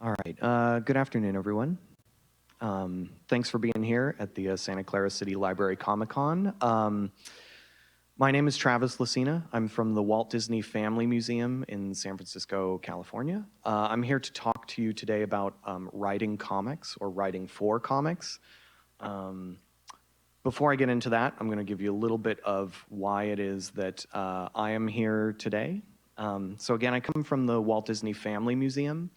All right. Good afternoon, everyone. Thanks for being here at the Santa Clara City Library Comic-Con. My name is Travis Lucina. I'm from the Walt Disney Family Museum in San Francisco, California. I'm here to talk to you today about writing comics or writing for comics. Before I get into that, I'm going to give you a little bit of why it is that I am here today. So again, I come from the Walt Disney Family Museum.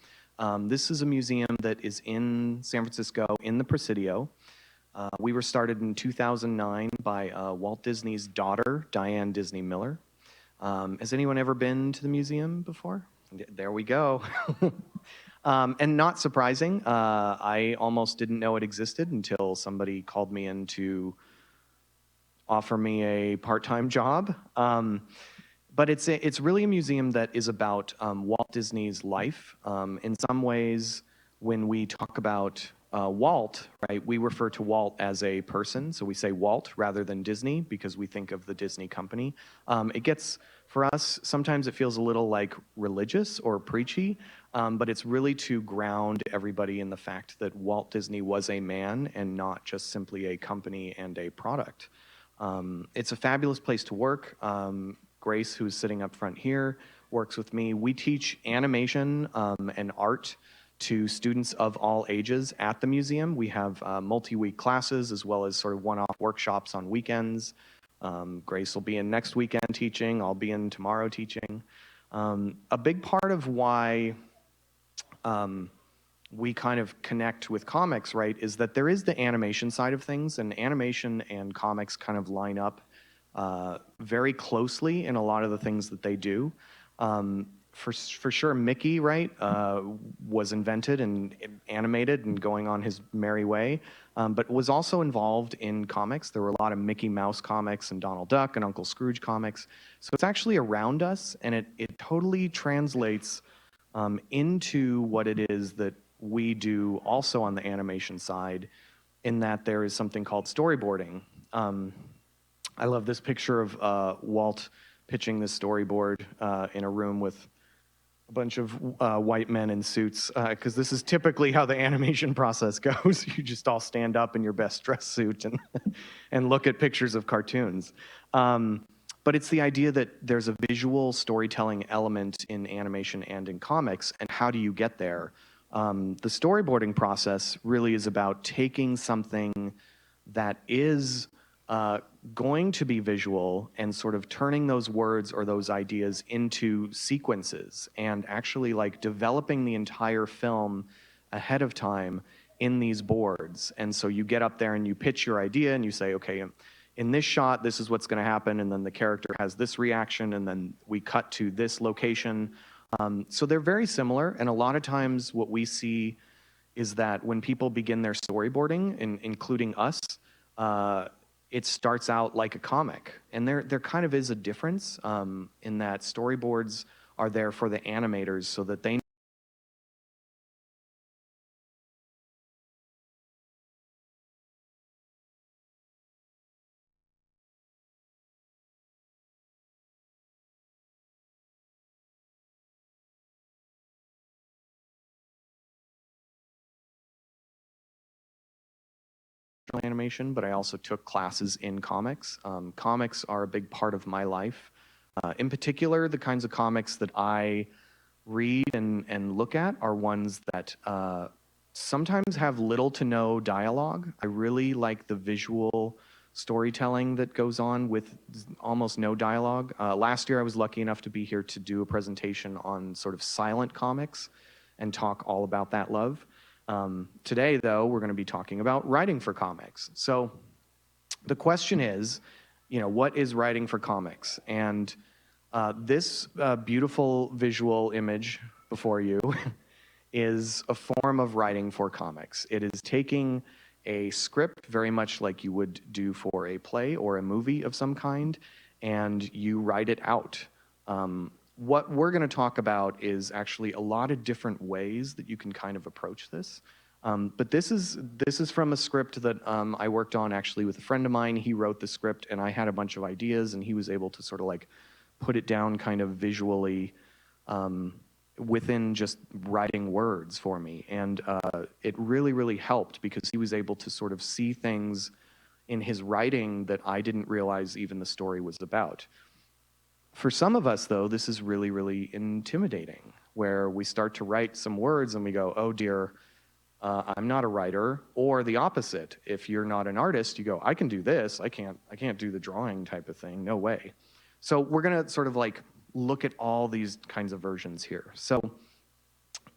This is a museum that is in San Francisco, in the Presidio. We were started in 2009 by Walt Disney's daughter, Diane Disney Miller. Has anyone ever been to the museum before? There we go. And not surprising, I almost didn't know it existed until somebody called me in to offer me a part-time job. But it's really a museum that is about Walt Disney's life. In some ways, when we talk about Walt, right, we refer to Walt as a person. So we say Walt rather than Disney because we think of the Disney company. It gets, for us, sometimes it feels a little like religious or preachy, but it's really to ground everybody in the fact that Walt Disney was a man and not just simply a company and a product. It's a fabulous place to work. Grace, who's sitting up front here, works with me. We teach animation and art to students of all ages at the museum. We have multi-week classes as well as sort of one-off workshops on weekends. Grace will be in next weekend teaching. I'll be in tomorrow teaching. A big part of why we kind of connect with comics, right, is that there is the animation side of things, and animation and comics kind of line up very closely in a lot of the things that they do. For sure, Mickey, right, was invented and animated and going on his merry way, but was also involved in comics. There were a lot of Mickey Mouse comics and Donald Duck and Uncle Scrooge comics. So it's actually around us, and it totally translates into what it is that we do also on the animation side, in that there is something called storyboarding. I love this picture of Walt pitching this storyboard in a room with a bunch of white men in suits, because this is typically how the animation process goes. You just all stand up in your best dress suit and, and look at pictures of cartoons. But it's the idea that there's a visual storytelling element in animation and in comics, and how do you get there? The storyboarding process really is about taking something that is going to be visual and sort of turning those words or those ideas into sequences and actually like developing the entire film ahead of time in these boards. And so you get up there and you pitch your idea and you say, okay, in this shot, this is what's going to happen, and then the character has this reaction, and then we cut to this location. So they're very similar, and a lot of times what we see is that when people begin their storyboarding, including us, it starts out like a comic. And there kind of is a difference in that storyboards are there for the animators so that they animation, but I also took classes in comics. Comics are a big part of my life. In particular, the kinds of comics that I read and look at are ones that sometimes have little to no dialogue. I really like the visual storytelling that goes on with almost no dialogue. Last year I was lucky enough to be here to do a presentation on sort of silent comics and talk all about that love. Today, though, we're going to be talking about writing for comics. So the question is, you know, what is writing for comics? And this beautiful visual image before you is a form of writing for comics. It is taking a script, very much like you would do for a play or a movie of some kind, and you write it out. What we're going to talk about is actually a lot of different ways that you can kind of approach this. But this is from a script that I worked on actually with a friend of mine. He wrote the script, and I had a bunch of ideas, and he was able to sort of like put it down kind of visually within just writing words for me. And it really, really helped because he was able to sort of see things in his writing that I didn't realize even the story was about. For some of us, though, this is really, really intimidating, where we start to write some words and we go, oh dear, I'm not a writer. Or the opposite, if you're not an artist, you go, I can do this, I can't do the drawing type of thing, no way. So we're gonna sort of like look at all these kinds of versions here. So,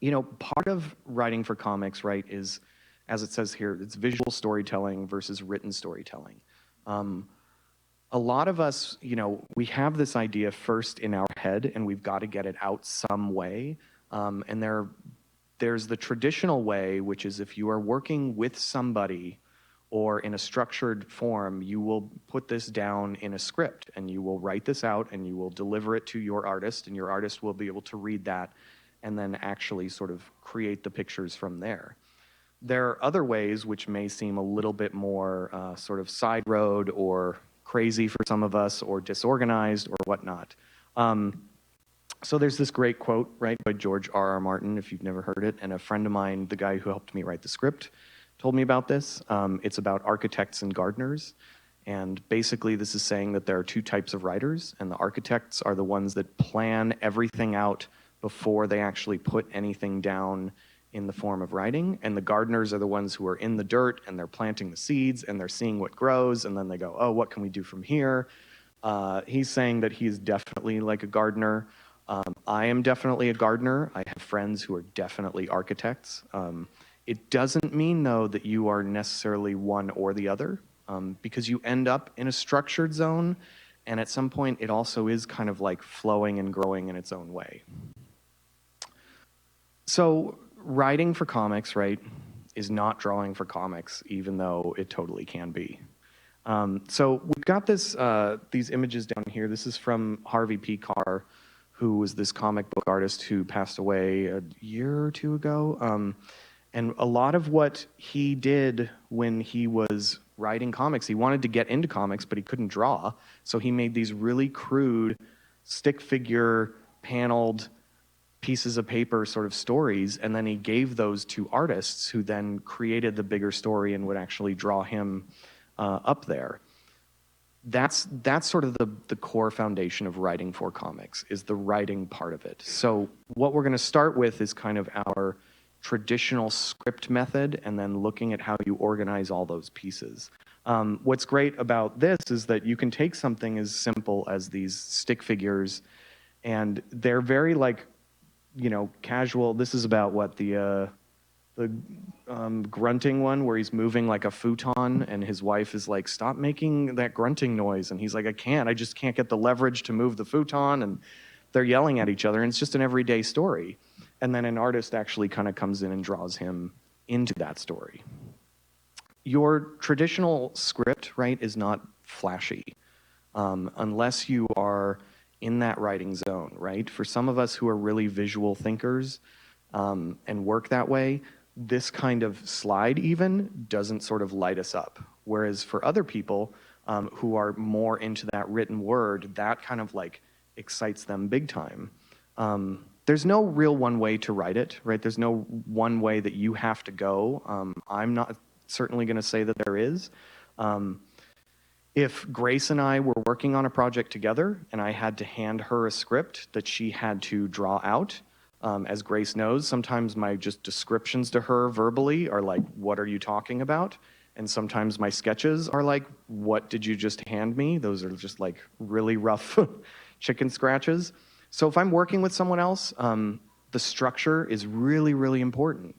you know, part of writing for comics, right, is, as it says here, it's visual storytelling versus written storytelling. A lot of us, you know, we have this idea first in our head, and we've got to get it out some way. And there's the traditional way, which is if you are working with somebody or in a structured form, you will put this down in a script, and you will write this out, and you will deliver it to your artist, and your artist will be able to read that and then actually sort of create the pictures from there. There are other ways which may seem a little bit more sort of side road or crazy for some of us, or disorganized or whatnot. So there's this great quote, right, by George R.R. Martin, if you've never heard it, and a friend of mine, the guy who helped me write the script, told me about this. It's about architects and gardeners. And basically this is saying that there are two types of writers, and the architects are the ones that plan everything out before they actually put anything down in the form of writing, and the gardeners are the ones who are in the dirt and they're planting the seeds and they're seeing what grows, and then they go, oh, what can we do from here? He's saying that he's definitely like a gardener. I am definitely a gardener. I have friends who are definitely architects. It doesn't mean, though, that you are necessarily one or the other, because you end up in a structured zone, and at some point it also is kind of like flowing and growing in its own way. So writing for comics, right, is not drawing for comics, even though it totally can be. So we've got this, these images down here. This is from Harvey P. Carr, who was this comic book artist who passed away a year or two ago. And a lot of what he did when he was writing comics, he wanted to get into comics, but he couldn't draw. So he made these really crude stick figure paneled pieces of paper sort of stories, and then he gave those to artists who then created the bigger story and would actually draw him up there. That's sort of the core foundation of writing for comics, is the writing part of it. So what we're going to start with is kind of our traditional script method, and then looking at how you organize all those pieces. What's great about this is that you can take something as simple as these stick figures, and they're very like, you know, casual. This is about what, the grunting one where he's moving like a futon, and his wife is like, stop making that grunting noise, and he's like, I just can't get the leverage to move the futon, and they're yelling at each other, and it's just an everyday story. And then an artist actually kind of comes in and draws him into that story. Your traditional script, right, is not flashy, unless you are in that writing zone, right? For some of us who are really visual thinkers and work that way, this kind of slide even doesn't sort of light us up. Whereas for other people who are more into that written word, that kind of like excites them big time. There's no real one way to write it, right? There's no one way that you have to go. I'm not certainly going to say that there is. If Grace and I were working on a project together and I had to hand her a script that she had to draw out, as Grace knows, sometimes my just descriptions to her verbally are like, what are you talking about? And sometimes my sketches are like, what did you just hand me? Those are just like really rough chicken scratches. So if I'm working with someone else, the structure is really, really important.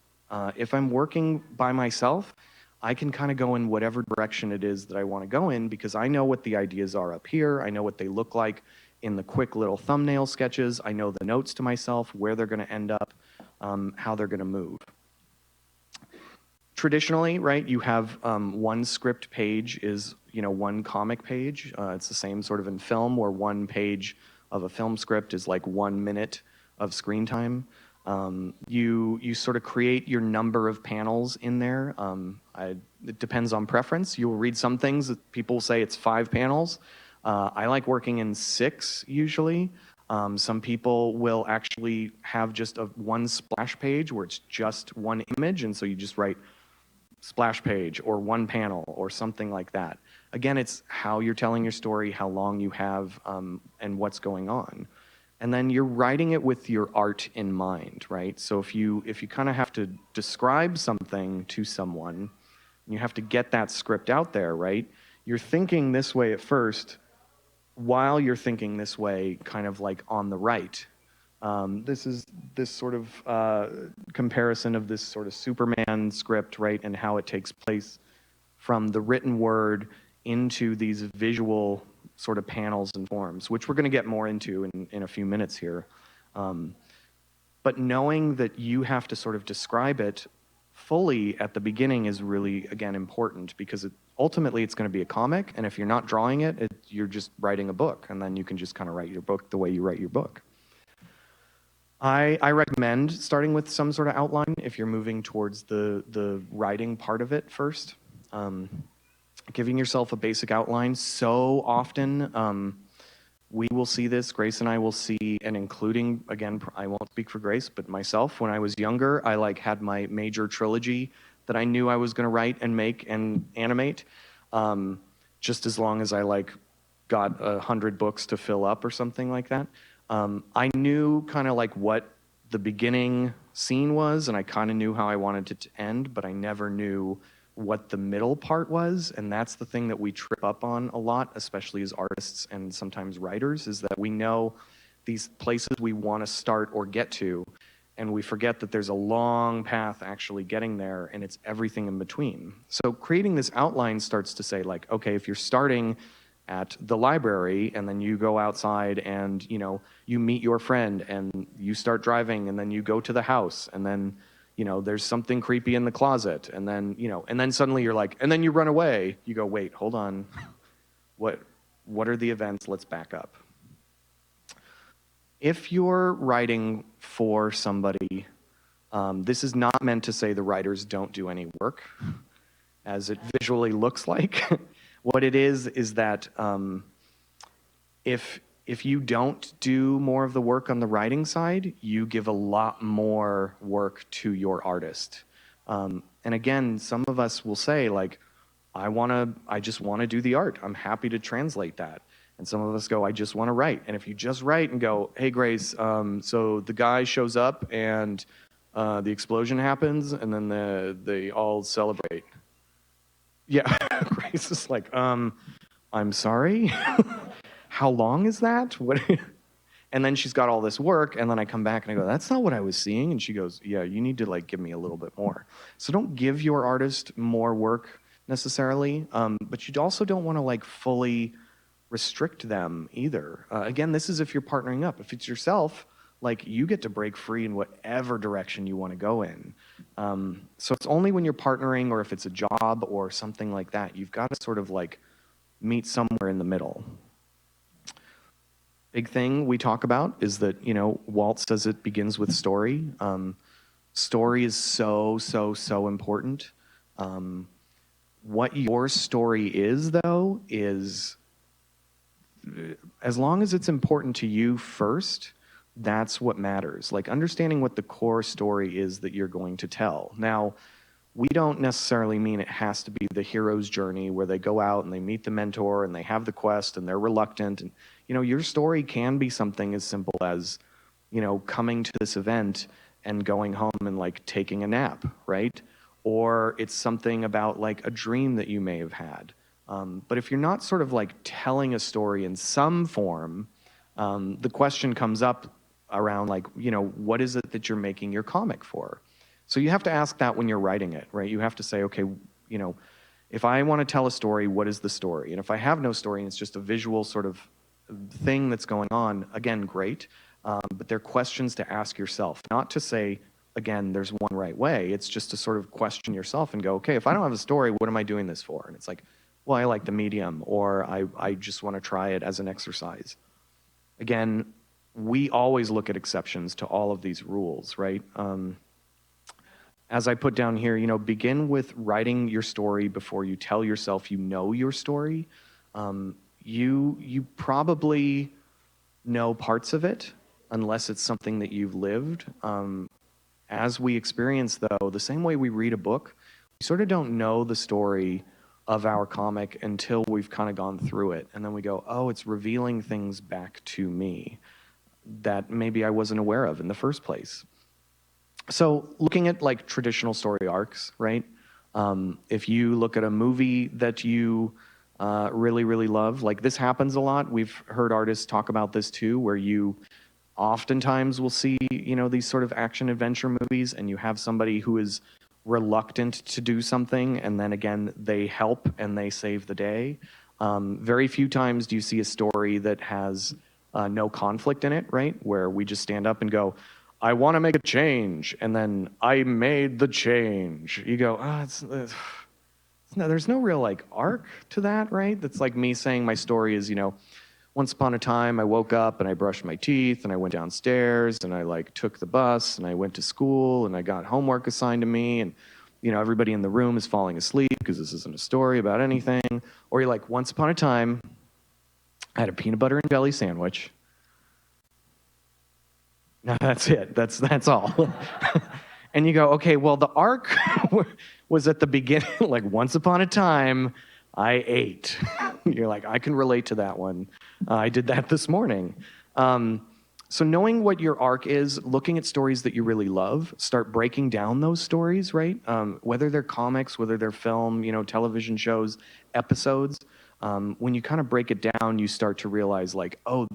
If I'm working by myself, I can kind of go in whatever direction it is that I want to go in, because I know what the ideas are up here. I know what they look like in the quick little thumbnail sketches. I know the notes to myself, where they're going to end up, how they're going to move. Traditionally, right, you have one script page is, you know, one comic page. It's the same sort of in film, where one page of a film script is like 1 minute of screen time. You sort of create your number of panels in there. It depends on preference. You'll read some things that people say it's 5 panels. I like working in 6 usually. Some people will actually have just one splash page where it's just one image, and so you just write splash page or one panel or something like that. Again, it's how you're telling your story, how long you have, and what's going on. And then you're writing it with your art in mind, right? So if you kind of have to describe something to someone, you have to get that script out there, right? You're thinking this way at first, while you're thinking this way, kind of like on the right. This is this sort of comparison of this sort of Superman script, right, and how it takes place from the written word into these visual sort of panels and forms, which we're going to get more into in a few minutes here. But knowing that you have to sort of describe it fully at the beginning is really, again, important, because ultimately it's going to be a comic, and if you're not drawing it, you're just writing a book, and then you can just kind of write your book the way you write your book. I recommend starting with some sort of outline if you're moving towards the writing part of it first. Giving yourself a basic outline. So often we will see this, Grace and I will see, and including, again, I won't speak for Grace, but myself, when I was younger, I had my major trilogy that I knew I was going to write and make and animate, just as long as I got 100 books to fill up or something like that. I knew kind of what the beginning scene was, and I kind of knew how I wanted it to end, but I never knew what the middle part was, and that's the thing that we trip up on a lot, especially as artists and sometimes writers, is that we know these places we want to start or get to, and we forget that there's a long path actually getting there, and it's everything in between. So creating this outline starts to say, okay, if you're starting at the library, and then you go outside and you meet your friend and you start driving, and then you go to the house, and then there's something creepy in the closet, and then and then suddenly you're and then you run away. You go, wait, hold on, what are the events? Let's back up. If you're writing for somebody, this is not meant to say the writers don't do any work, as it visually looks like. What it is that if you don't do more of the work on the writing side, you give a lot more work to your artist. And again, some of us will say, I just want to do the art. I'm happy to translate that. And some of us go, I just want to write. And if you just write and go, hey, Grace, so the guy shows up and the explosion happens, and then they all celebrate. Yeah, Grace is I'm sorry? How long is that? What? And then she's got all this work, and then I come back and I go, that's not what I was seeing. And she goes, yeah, you need to give me a little bit more. So don't give your artist more work necessarily, but you also don't want to fully restrict them either. Again, this is if you're partnering up. If it's yourself, you get to break free in whatever direction you want to go in. So it's only when you're partnering, or if it's a job or something like that, you've got to sort of meet somewhere in the middle. Big thing we talk about is that, Walt says it begins with story. Story is so important. What your story is, though, is as long as it's important to you first, that's what matters. Understanding what the core story is that you're going to tell. Now, we don't necessarily mean it has to be the hero's journey where they go out and they meet the mentor and they have the quest and they're reluctant. And, your story can be something as simple as, coming to this event and going home and taking a nap, right? Or it's something about a dream that you may have had. But if you're not sort of telling a story in some form, the question comes up around what is it that you're making your comic for? So you have to ask that when you're writing it, right? You have to say, okay, if I want to tell a story, what is the story? And if I have no story and it's just a visual sort of thing that's going on, again, great. But they're questions to ask yourself, not to say, again, there's one right way. It's just to sort of question yourself and go, okay, if I don't have a story, what am I doing this for? And it's well, I like the medium, or I just want to try it as an exercise. Again, we always look at exceptions to all of these rules, right? As I put down here, begin with writing your story before you tell yourself you know your story. You probably know parts of it unless it's something that you've lived. As we experience, though, the same way we read a book, we sort of don't know the story of our comic until we've kind of gone through it. And then we go, oh, it's revealing things back to me that maybe I wasn't aware of in the first place. So looking at like traditional story arcs, right? If you look at a movie that you really, really love, like this happens a lot. We've heard artists talk about this too, where you oftentimes will see, you know, these sort of action adventure movies and you have somebody who is reluctant to do something and then again, they help and they save the day. Very few times do you see a story that has no conflict in it, right? Where we just stand up and go, I want to make a change, and then I made the change. You go, no, there's no real like arc to that, right? That's like me saying my story is, you know, once upon a time I woke up and I brushed my teeth and I went downstairs and I like took the bus and I went to school and I got homework assigned to me and you know everybody in the room is falling asleep because this isn't a story about anything. Or you're like, once upon a time I had a peanut butter and jelly sandwich. No, that's it. That's all. And you go, okay, well, the arc was at the beginning, like once upon a time, I ate. You're like, I can relate to that one. I did that this morning. So knowing what your arc is, looking at stories that you really love, start breaking down those stories, right? Whether they're comics, whether they're film, you know, television shows, episodes. When you kind of break it down, you start to realize like, oh,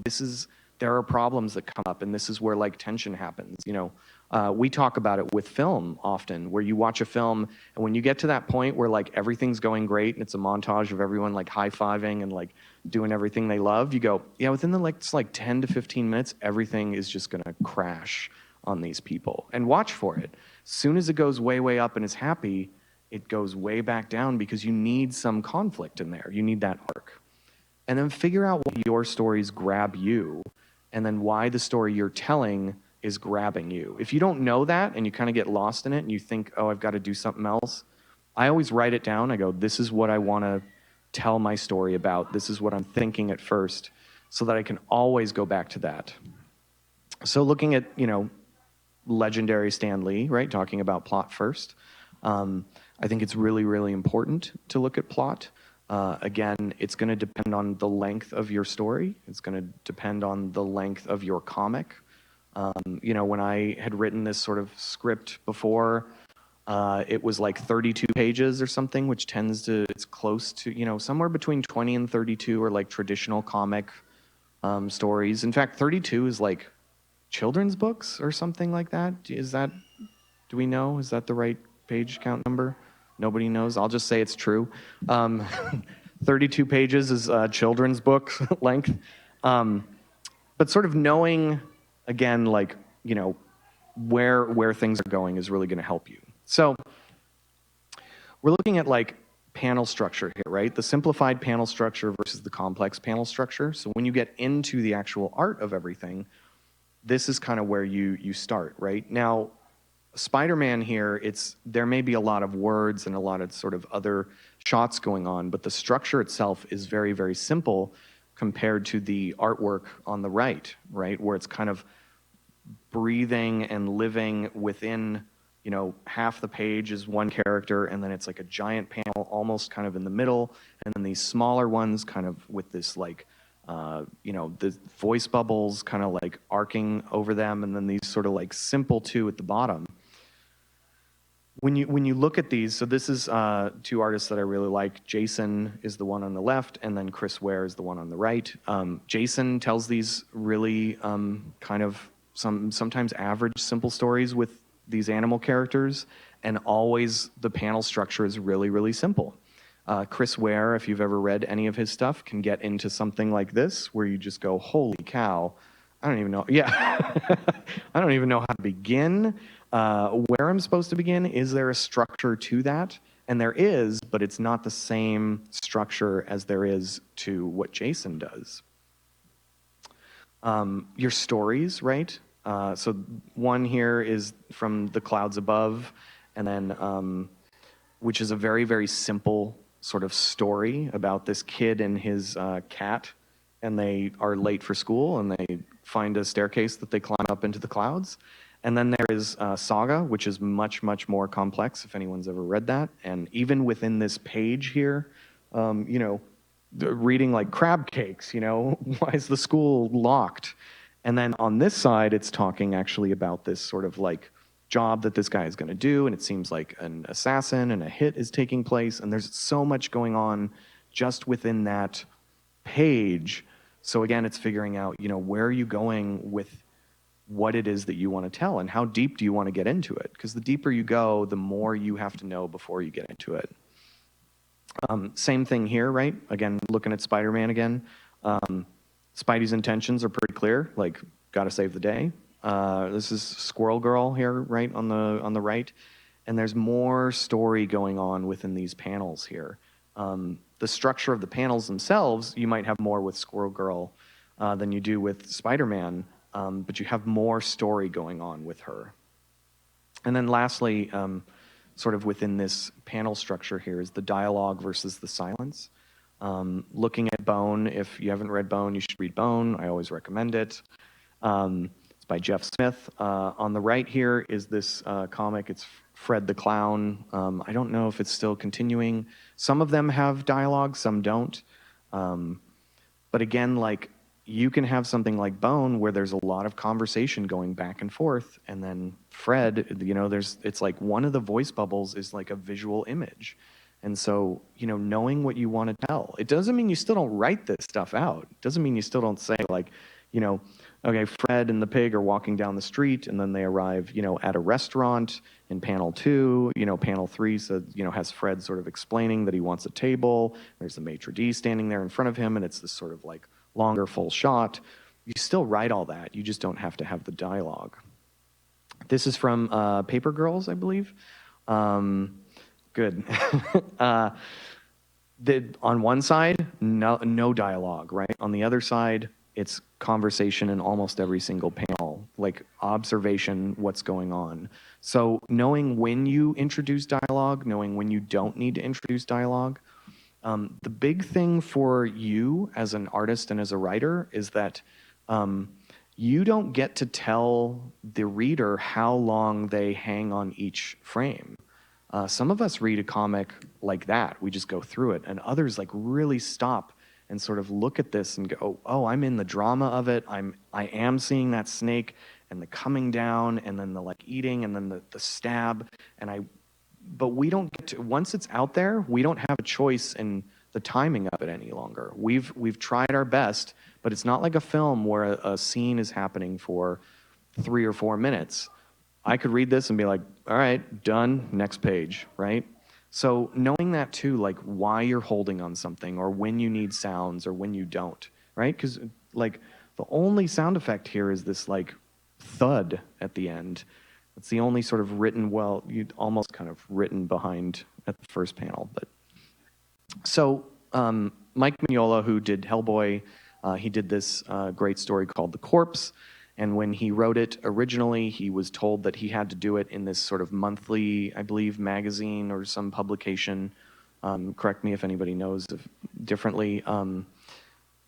there are problems that come up and this is where like tension happens. You know, we talk about it with film often, where you watch a film and when you get to that point where like everything's going great and it's a montage of everyone like high-fiving and like doing everything they love, you go, yeah, within the next like 10 to 15 minutes, everything is just gonna crash on these people. And watch for it. As soon as it goes way, way up and is happy, it goes way back down because you need some conflict in there. You need that arc. And then figure out what your stories grab you and then why the story you're telling is grabbing you. If you don't know that and you kind of get lost in it and you think, oh, I've got to do something else, I always write it down. I go, this is what I want to tell my story about. This is what I'm thinking at first so that I can always go back to that. So looking at, you know, legendary Stan Lee, right, talking about plot first, I think it's really, really important to look at plot. Again, it's going to depend on the length of your story. It's going to depend on the length of your comic. You know, when I had written this sort of script before, it was like 32 pages or something, which it's close to, you know, somewhere between 20 and 32 are like traditional comic stories. In fact, 32 is like children's books or something like that. Do we know? Is that the right page count number? Nobody knows. I'll just say it's true. 32 pages is children's book length. But sort of knowing, again, like, you know, where things are going is really going to help you. So we're looking at like panel structure here, right? The simplified panel structure versus the complex panel structure. So when you get into the actual art of everything, this is kind of where you start, right? Now, Spider-Man here, there may be a lot of words and a lot of sort of other shots going on, but the structure itself is very, very simple compared to the artwork on the right, where it's kind of breathing and living within, you know, half the page is one character, and then it's like a giant panel almost kind of in the middle, and then these smaller ones kind of with this like, you know, the voice bubbles kind of like arcing over them, and then these sort of like simple two at the bottom. When you look at these, so this is two artists that I really like. Jason is the one on the left, and then Chris Ware is the one on the right. Jason tells these really kind of sometimes average simple stories with these animal characters, and always the panel structure is really, really simple. Chris Ware, if you've ever read any of his stuff, can get into something like this, where you just go, holy cow, I don't even know. Yeah, I don't even know how to begin. Where I'm supposed to begin, is there a structure to that? And there is, but it's not the same structure as there is to what Jason does. Your stories, right? So one here is from The Clouds Above, and then, which is a very, very simple sort of story about this kid and his cat. and they are late for school, and they find a staircase that they climb up into the clouds. And then there is Saga, which is much, much more complex, if anyone's ever read that. And even within this page here, you know, reading like crab cakes, you know, why is the school locked? And then on this side, it's talking actually about this sort of like job that this guy is going to do, and it seems like an assassin and a hit is taking place, and there's so much going on just within that page. So again, it's figuring out, you know, where are you going with what it is that you want to tell, and how deep do you want to get into it? Because the deeper you go, the more you have to know before you get into it. Same thing here, right? Again, looking at Spider-Man again. Spidey's intentions are pretty clear, like, gotta save the day. This is Squirrel Girl here, right, on the right. And there's more story going on within these panels here. The structure of the panels themselves, you might have more with Squirrel Girl than you do with Spider-Man, but you have more story going on with her. And then lastly, sort of within this panel structure here is the dialogue versus the silence. Looking at Bone, if you haven't read Bone, you should read Bone. I always recommend it. It's by Jeff Smith. On the right here is this comic. It's Fred the Clown. I don't know if it's still continuing. Some of them have dialogue, some don't. But again, like, you can have something like Bone where there's a lot of conversation going back and forth, and then Fred, you know, it's like one of the voice bubbles is like a visual image. And so, you know, knowing what you want to tell, it doesn't mean you still don't write this stuff out. It doesn't mean you still don't say, like, you know, okay, Fred and the pig are walking down the street, and then they arrive, you know, at a restaurant in panel 2. You know, panel 3 so, you know, has Fred sort of explaining that he wants a table. There's the maitre d' standing there in front of him, and it's this sort of like longer full shot. You still write all that. You just don't have to have the dialogue. This is from Paper Girls, I believe. Good. On one side, no dialogue, right? On the other side, it's conversation in almost every single panel, like observation, what's going on. So knowing when you introduce dialogue, knowing when you don't need to introduce dialogue. The big thing for you as an artist and as a writer is that you don't get to tell the reader how long they hang on each frame. Some of us read a comic like that. We just go through it. And others like really stop and sort of look at this and go, oh, I'm in the drama of it. I am seeing that snake and the coming down and then the like eating and then the stab. But we don't get to, once it's out there, we don't have a choice in the timing of it any longer. We've tried our best, but it's not like a film where a scene is happening for 3 or 4 minutes. I could read this and be like, all right, done, next page, right? So knowing that too, like why you're holding on something or when you need sounds or when you don't, right? Because like the only sound effect here is this like thud at the end. It's the only sort of written, well, you almost kind of written behind at the first panel. But so Mike Mignola, who did Hellboy, he did this great story called The Corpse. And when he wrote it originally, he was told that he had to do it in this sort of monthly, I believe, magazine or some publication. Correct me if anybody knows differently.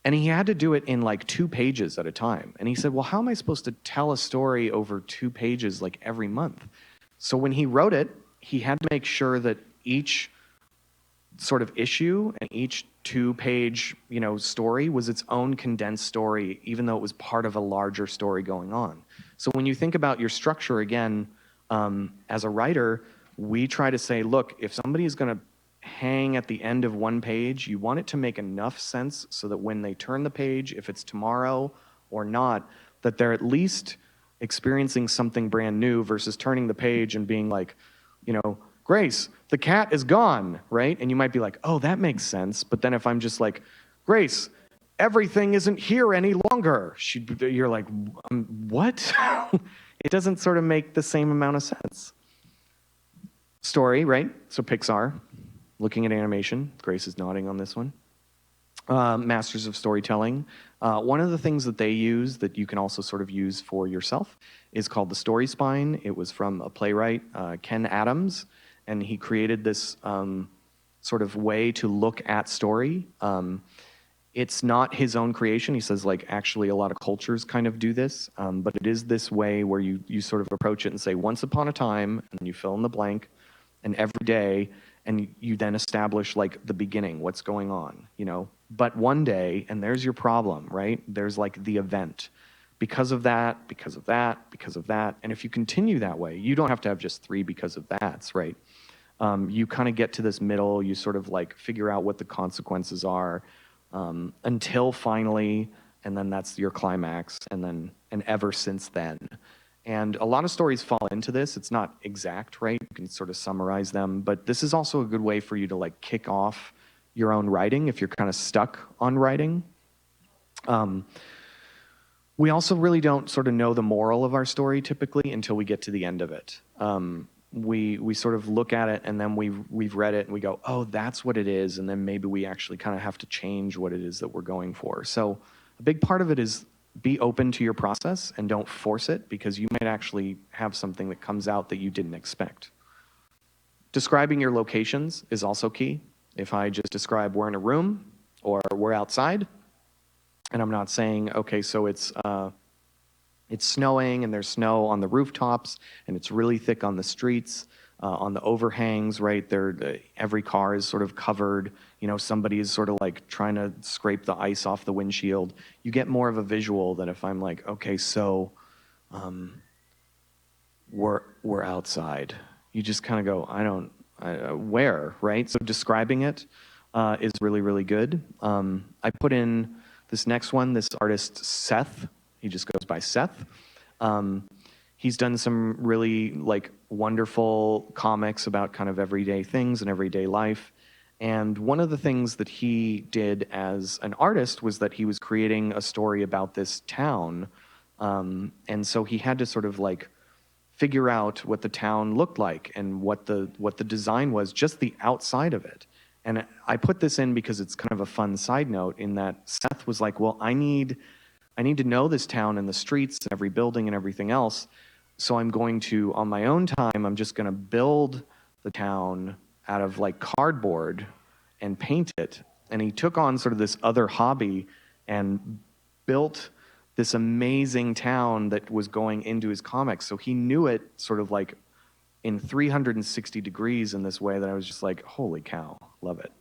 And he had to do it in like 2 pages at a time. And he said, well, how am I supposed to tell a story over 2 pages like every month? So when he wrote it, he had to make sure that each sort of issue and each 2-page, you know, story was its own condensed story, even though it was part of a larger story going on. So when you think about your structure again, as a writer, we try to say, look, if somebody is going to hang at the end of 1 page, you want it to make enough sense so that when they turn the page, if it's tomorrow or not, that they're at least experiencing something brand new versus turning the page and being like, you know, Grace, the cat is gone, right? And you might be like, oh, that makes sense. But then if I'm just like, Grace, everything isn't here any longer, you're like, what? It doesn't sort of make the same amount of sense. Story, right? So Pixar, looking at animation. Grace is nodding on this one. Masters of Storytelling. One of the things that they use that you can also sort of use for yourself is called the Story Spine. It was from a playwright, Ken Adams, and he created this sort of way to look at story. It's not his own creation. He says, like, actually a lot of cultures kind of do this, but it is this way where you sort of approach it and say, once upon a time, and you fill in the blank, and every day, and you then establish, like, the beginning, what's going on, you know? But one day, and there's your problem, right? There's, like, the event. Because of that, because of that, because of that. And if you continue that way, you don't have to have just 3 because of that's, right? You kind of get to this middle, you sort of like figure out what the consequences are, until finally, and then that's your climax, and then, and ever since then. And a lot of stories fall into this. It's not exact, right? You can sort of summarize them, but this is also a good way for you to like kick off your own writing if you're kind of stuck on writing. We also really don't sort of know the moral of our story typically until we get to the end of it. We sort of look at it, and then we've read it and we go, oh, that's what it is, and then maybe we actually kind of have to change what it is that we're going for. So a big part of it is be open to your process and don't force it, because you might actually have something that comes out that you didn't expect. Describing your locations is also key. If I just describe we're in a room or we're outside, and I'm not saying, okay, so it's snowing and there's snow on the rooftops and it's really thick on the streets, on the overhangs, right? Every car is sort of covered. You know, somebody is sort of like trying to scrape the ice off the windshield. You get more of a visual than if I'm like, okay, so we're outside. You just kind of go, where, right? So describing it is really, really good. I put in this next one, this artist, Seth. He just goes by Seth. He's done some really like wonderful comics about kind of everyday things and everyday life. And one of the things that he did as an artist was that he was creating a story about this town. And so he had to sort of like figure out what the town looked like and what the design was, just the outside of it. And I put this in because it's kind of a fun side note in that Seth was like, well, I need to know this town and the streets and every building and everything else. So I'm going to, on my own time, I'm just going to build the town out of like cardboard and paint it. And he took on sort of this other hobby and built this amazing town that was going into his comics. So he knew it sort of like in 360 degrees in this way that I was just like, holy cow, love it.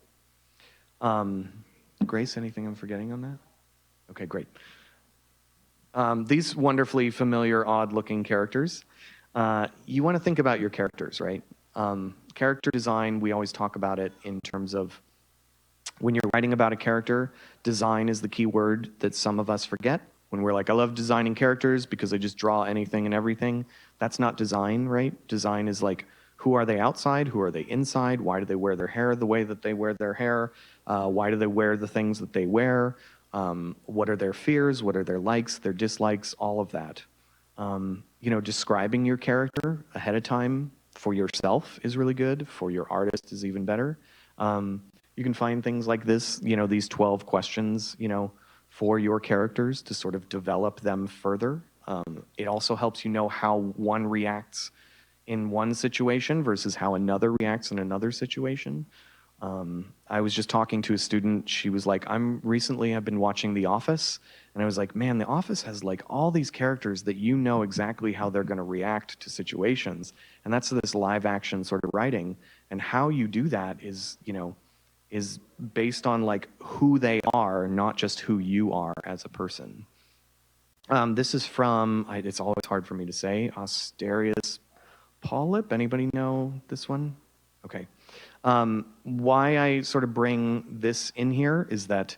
Grace, anything I'm forgetting on that? Okay, great. These wonderfully familiar, odd-looking characters. You want to think about your characters, right? Character design, we always talk about it in terms of when you're writing about a character, design is the key word that some of us forget. When we're like, I love designing characters because I just draw anything and everything. That's not design, right? Design is like, who are they outside? Who are they inside? Why do they wear their hair the way that they wear their hair? Why do they wear the things that they wear? What are their fears? What are their likes, their dislikes, all of that. You know, describing your character ahead of time for yourself is really good. For your artist is even better. You can find things like this, you know, these 12 questions, you know, for your characters to sort of develop them further. It also helps you know how one reacts in one situation versus how another reacts in another situation. I was just talking to a student. She was like, I've been watching The Office. And I was like, man, The Office has like all these characters that you know exactly how they're going to react to situations. And that's this live action sort of writing. And how you do that is, you know, is based on like who they are, not just who you are as a person. This is from, it's always hard for me to say, Asterius Polyp. Anybody know this one? Okay. Why I sort of bring this in here is that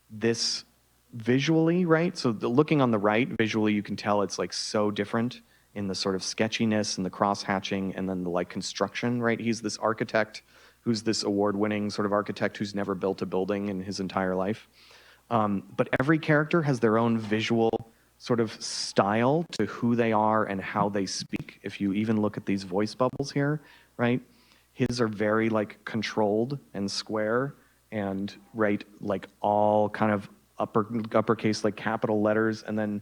this visually, right? So looking on the right, visually you can tell it's like so different in the sort of sketchiness and the cross-hatching and then the like construction, right? He's this architect who's this award-winning sort of architect who's never built a building in his entire life. But every character has their own visual sort of style to who they are and how they speak. If you even look at these voice bubbles here, right? His are very like controlled and square and right, like all kind of uppercase, like capital letters. And then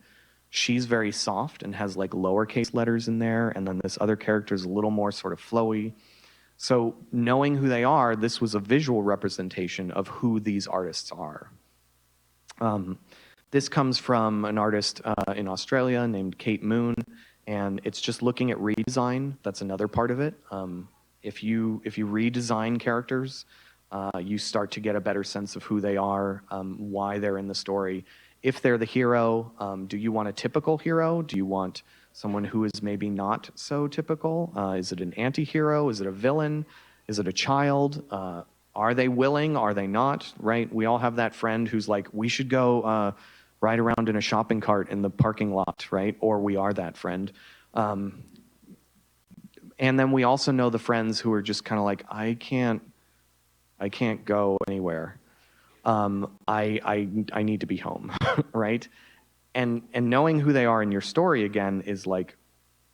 she's very soft and has like lowercase letters in there. And then this other character is a little more sort of flowy. So knowing who they are, this was a visual representation of who these artists are. This comes from an artist in Australia named Kate Moon, and it's just looking at redesign. That's another part of it. If you redesign characters, you start to get a better sense of who they are, why they're in the story. If they're the hero, do you want a typical hero? Do you want someone who is maybe not so typical? Is it an anti-hero? Is it a villain? Is it a child? Are they willing? Are they not? Right? We all have that friend who's like, we should go ride around in a shopping cart in the parking lot, right? Or we are that friend. And then we also know the friends who are just kind of like, I can't go anywhere. I need to be home, right? And knowing who they are in your story again is like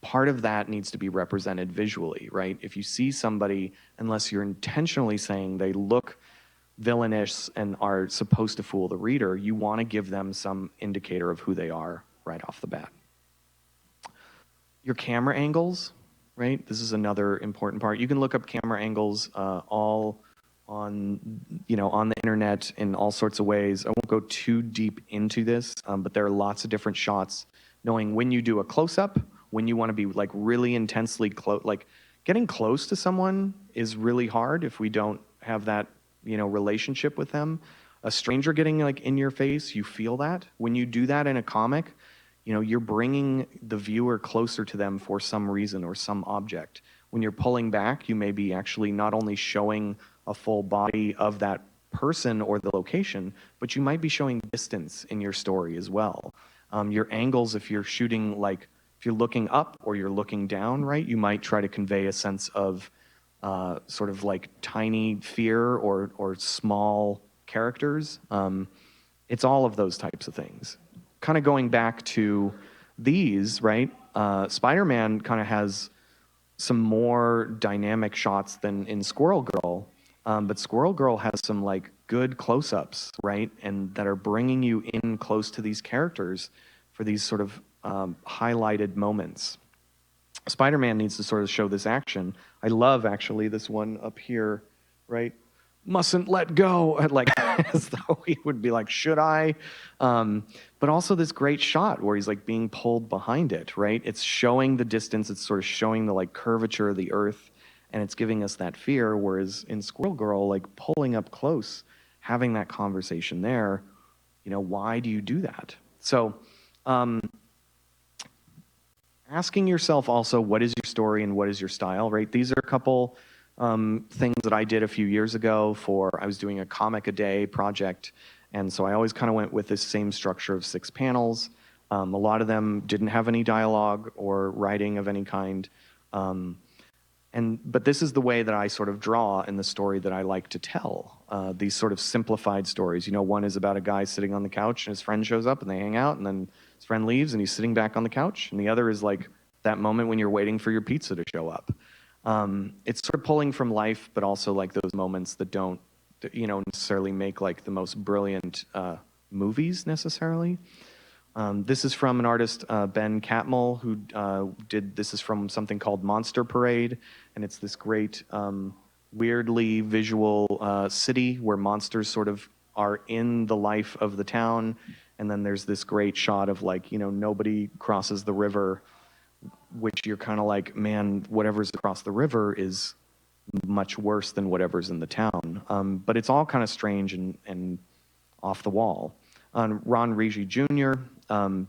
part of that needs to be represented visually, right? If you see somebody, unless you're intentionally saying they look villainous and are supposed to fool the reader, you want to give them some indicator of who they are right off the bat. Your camera angles, right? This is another important part. You can look up camera angles all on the internet in all sorts of ways. I won't go too deep into this, but there are lots of different shots. Knowing when you do a close-up, when you want to be like really intensely close, like getting close to someone is really hard if we don't have that relationship with them. A stranger getting like in your face, you feel that. When you do that in a comic, you're bringing the viewer closer to them for some reason or some object. When you're pulling back, you may be actually not only showing a full body of that person or the location, but you might be showing distance in your story as well. Your angles, if you're shooting if you're looking up or you're looking down, right, you might try to convey a sense of sort of like tiny fear or small characters. It's all of those types of things. Kind of going back to these, right? Spider-Man kind of has some more dynamic shots than in Squirrel Girl, but Squirrel Girl has some like good close-ups, right? And that are bringing you in close to these characters for these sort of highlighted moments. Spider-Man needs to sort of show this action. I love actually this one up here, right? Mustn't let go, like as though he would be like, should I? But also this great shot where he's like being pulled behind it, right? It's showing the distance, it's sort of showing the like curvature of the earth, and it's giving us that fear, whereas in Squirrel Girl, like pulling up close, having that conversation there, why do you do that? So, asking yourself also, what is your story and what is your style, right? These are a couple things that I did a few years ago I was doing a comic a day project, and so I always kind of went with this same structure of 6 panels. A lot of them didn't have any dialogue or writing of any kind, but this is the way that I sort of draw in the story that I like to tell. These sort of simplified stories. One is about a guy sitting on the couch and his friend shows up and they hang out, and then his friend leaves and he's sitting back on the couch. And the other is like that moment when you're waiting for your pizza to show up. It's sort of pulling from life, but also like those moments that don't, necessarily make like the most brilliant movies necessarily. This is from an artist, Ben Catmull, who this is from something called Monster Parade, and it's this great, weirdly visual city where monsters sort of are in the life of the town, and then there's this great shot of like, nobody crosses the river, which you're kind of like, man, whatever's across the river is much worse than whatever's in the town. But it's all kind of strange and off the wall. Ron Rigi Jr.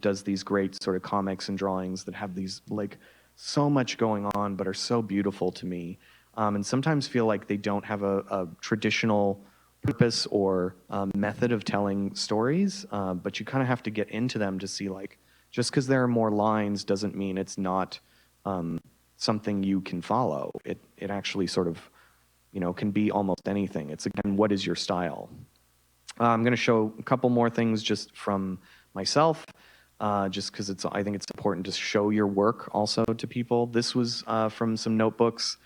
Does these great sort of comics and drawings that have these like so much going on but are so beautiful to me, and sometimes feel like they don't have a traditional purpose or method of telling stories, but you kind of have to get into them to see like just because there are more lines doesn't mean it's not something you can follow. It actually sort of can be almost anything. It's again, what is your style? I'm going to show a couple more things just from myself, just because I think it's important to show your work also to people. This was from some notebooks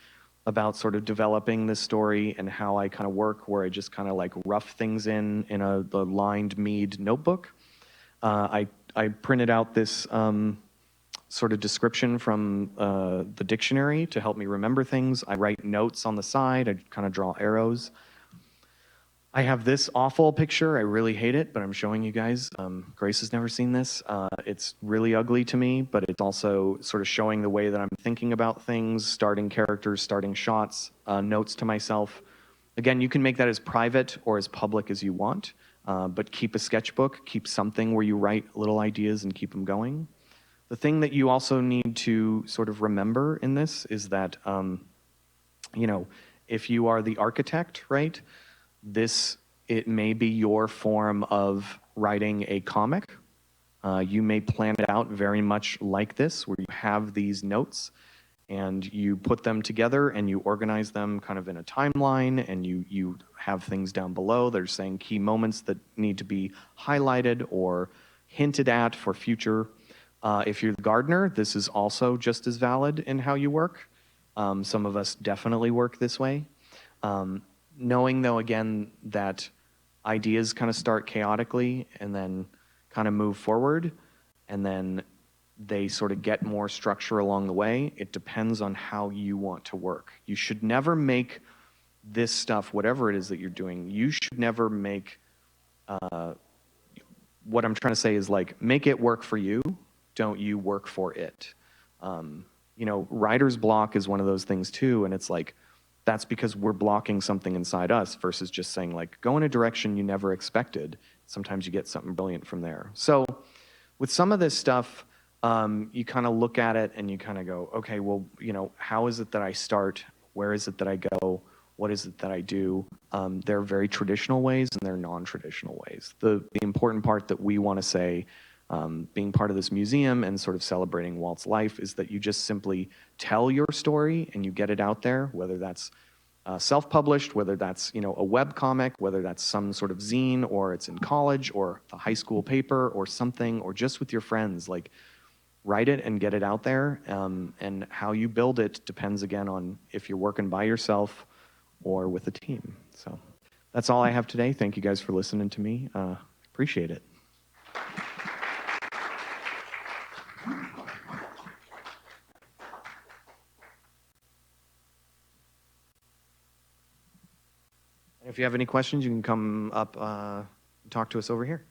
about sort of developing this story and how I kind of work, where I just kind of like rough things in the lined Mead notebook. I printed out this sort of description from the dictionary to help me remember things. I write notes on the side. I kind of draw arrows. I have this awful picture. I really hate it, but I'm showing you guys. Grace has never seen this. It's really ugly to me, but it's also sort of showing the way that I'm thinking about things, starting characters, starting shots, notes to myself. Again, you can make that as private or as public as you want, but keep a sketchbook, keep something where you write little ideas and keep them going. The thing that you also need to sort of remember in this is that, you know, if you are the architect, right, it may be your form of writing a comic. You may plan it out very much like this, where you have these notes and you put them together and you organize them kind of in a timeline, and you have things down below that are saying key moments that need to be highlighted or hinted at for future. If you're the gardener, this is also just as valid in how you work. Some of us definitely work this way. Knowing, though, again, that ideas kind of start chaotically and then kind of move forward, and then they sort of get more structure along the way. It depends on how you want to work. You should never make this stuff, whatever it is that you're doing, you should never make, what I'm trying to say is, like, make it work for you, don't you work for it. You know, writer's block is one of those things too, and it's like, that's because we're blocking something inside us versus just saying, like, go in a direction you never expected. Sometimes you get something brilliant from there. So with some of this stuff, you kind of look at it and you kind of go, okay, well, you know, how is it that I start? Where is it that I go? What is it that I do? There are very traditional ways and there are non-traditional ways. The important part that we want to say, being part of this museum and sort of celebrating Walt's life, is that you just simply tell your story and you get it out there, whether that's self-published, whether that's, you know, a web comic, whether that's some sort of zine, or it's in college or the high school paper or something, or just with your friends. Like, write it and get it out there. And how you build it depends, again, on if you're working by yourself or with a team. So that's all I have today. Thank you guys for listening to me. Appreciate it. And if you have any questions, you can come up and talk to us over here.